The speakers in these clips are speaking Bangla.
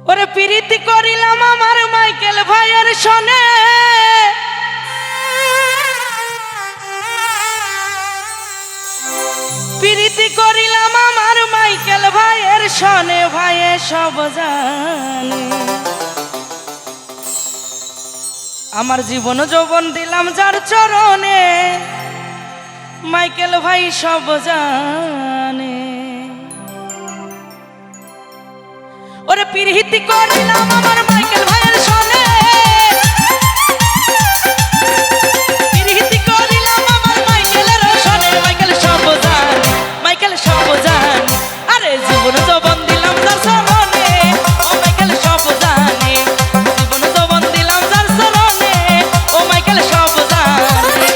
ওরে প্রীতি করিলাম আমার মাইকেল ভাইয়ের সনে, প্রীতি করিলাম আমার মাইকেল ভাইয়ের সনে, ভাইয়ে সব জানে। আমার জীবন যৌবন দিলাম যার চরণে, মাইকেল ভাই সব জানে। ওরে প্রীতি করিলাম আমার মাইকেল ভাইয়ের সনে, প্রীতি করিলাম আমার মাইকেলের সনে, মাইকেল সব জানে, মাইকেল সব জানে। আরে জীবন যৌবন দিলাম যার চরণে, ও মাইকেল সব জানে। জীবন যৌবন দিলাম যার চরণে, ও মাইকেল সব জানে।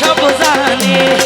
সব জানে।